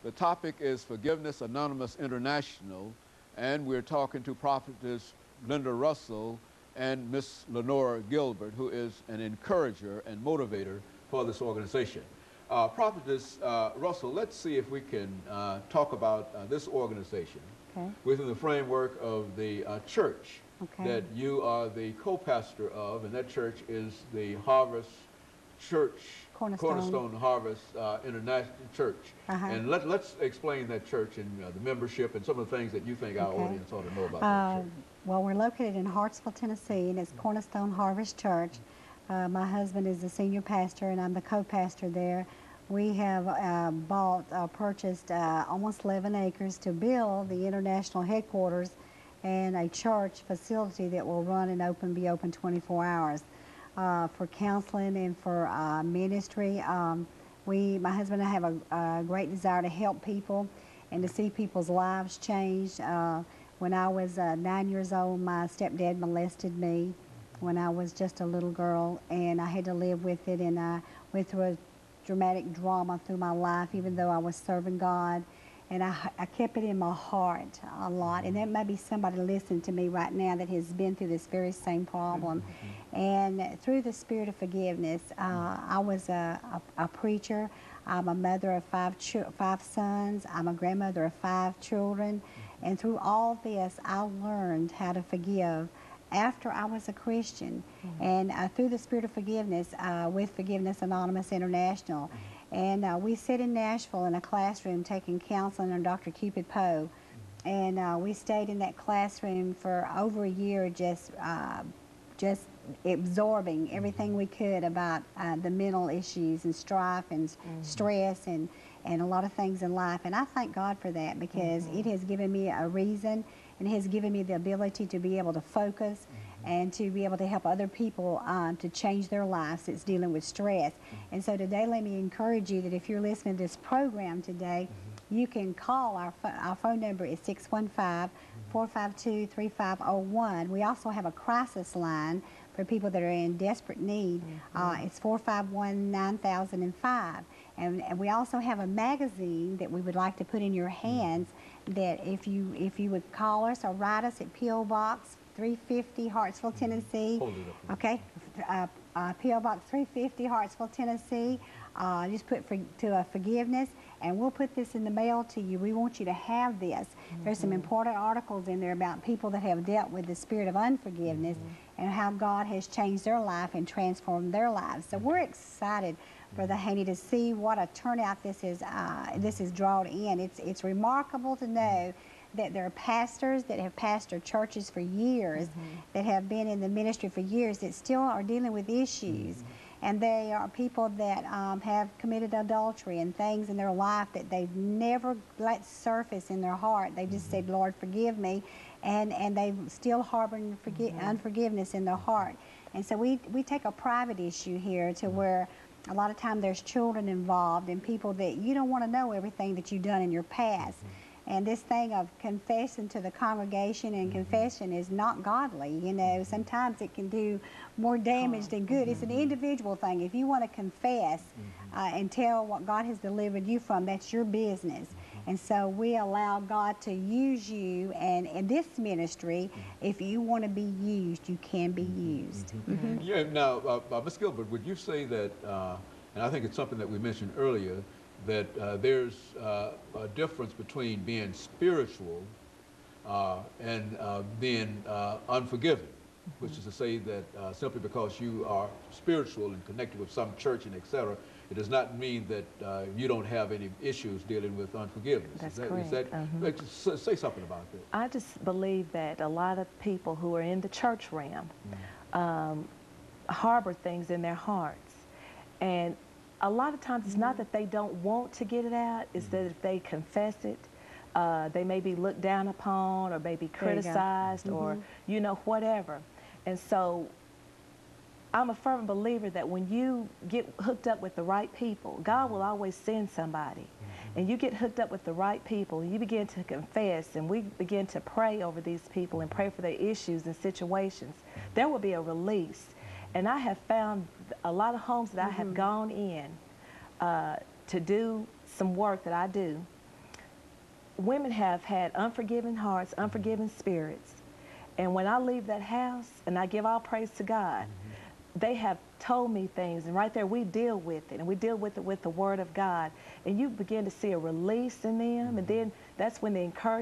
The topic is Forgiveness Anonymous International, and we're talking to Prophetess LRussell and Miss Lenora Gilbert, who is an encourager and motivator for this organization. Prophetess Russell, let's see if we can talk about this organization within the framework of the church that you are the co-pastor of, and that church is the Harvest Church, Cornerstone Harvest International Church. And let's explain that church and the membership and some of the things that you think our audience ought to know about that church. Well, we're located in Hartsville, Tennessee, and it's Cornerstone Harvest Church. My husband is the senior pastor, and I'm the co-pastor there. We have purchased almost 11 acres to build the international headquarters and a church facility that will run and be open 24 hours. For counseling and for ministry. My husband and I have a great desire to help people and to see people's lives change. When I was 9 years old, my stepdad molested me when I was just a little girl, and I had to live with it, and I went through a dramatic drama through my life, even though I was serving God. And I kept it in my heart a lot. And there may be somebody listening to me right now that has been through this very same problem. And through the spirit of forgiveness, I was a preacher. I'm a mother of five sons. I'm a grandmother of 5 children. And through all this, I learned how to forgive after I was a Christian. And through the spirit of forgiveness, with Forgiveness Anonymous International. And we sit in Nashville in a classroom taking counseling on Dr. Cupid Poe. And we stayed in that classroom for over a year, just absorbing everything we could about the mental issues and strife and stress and a lot of things in life. And I thank God for that, because it has given me a reason, and it has given me the ability to be able to focus and to be able to help other people to change their lives that's dealing with stress. And so today, let me encourage you that if you're listening to this program today, you can call our phone number is 615-452-3501. We also have a crisis line for people that are in desperate need. It's 451-9005. And we also have a magazine that we would like to put in your hands, that if you would call us or write us at P.O. Box 350, Hartsville, Tennessee. Hold it up. Okay, P.O. Box 350, Hartsville, Tennessee. Just put forgiveness, and we'll put this in the mail to you. We want you to have this. There's some important articles in there about people that have dealt with the spirit of unforgiveness and how God has changed their life and transformed their lives. So we're excited, Brother Haney, to see what a turnout this is drawn in. It's remarkable to know that there are pastors that have pastored churches for years, that have been in the ministry for years, that still are dealing with issues. And they are people that have committed adultery and things in their life that they've never let surface in their heart. They've just said, Lord, forgive me. And they still harbor unforgiveness in their heart. And so we take a private issue here to where a lot of times there's children involved and people that you don't want to know everything that you've done in your past. And this thing of confessing to the congregation and confession is not godly. You know, sometimes it can do more damage than good. It's an individual thing. If you want to confess and tell what God has delivered you from, that's your business. And so we allow God to use you, and in this ministry, if you want to be used, you can be used. Yeah. Now, Ms. Gilbert, would you say that, and I think it's something that we mentioned earlier, that there's a difference between being spiritual and being unforgiving, which is to say that simply because you are spiritual and connected with some church and etc., it does not mean that you don't have any issues dealing with unforgiveness. That's correct. Say something about that. I just believe that a lot of people who are in the church realm harbor things in their hearts. And a lot of times it's not that they don't want to get it out, it's that if they confess it, they may be looked down upon or maybe criticized or, you know, whatever. And so I'm a fervent believer that when you get hooked up with the right people, God will always send somebody. And you get hooked up with the right people, and you begin to confess, and we begin to pray over these people and pray for their issues and situations, there will be a release. And I have found a lot of homes that I have gone in to do some work that I do, women have had unforgiving hearts, unforgiving spirits. And when I leave that house, and I give all praise to God, they have told me things, and right there we deal with it, and we deal with it with the Word of God. And you begin to see a release in them, and then that's when the encouragement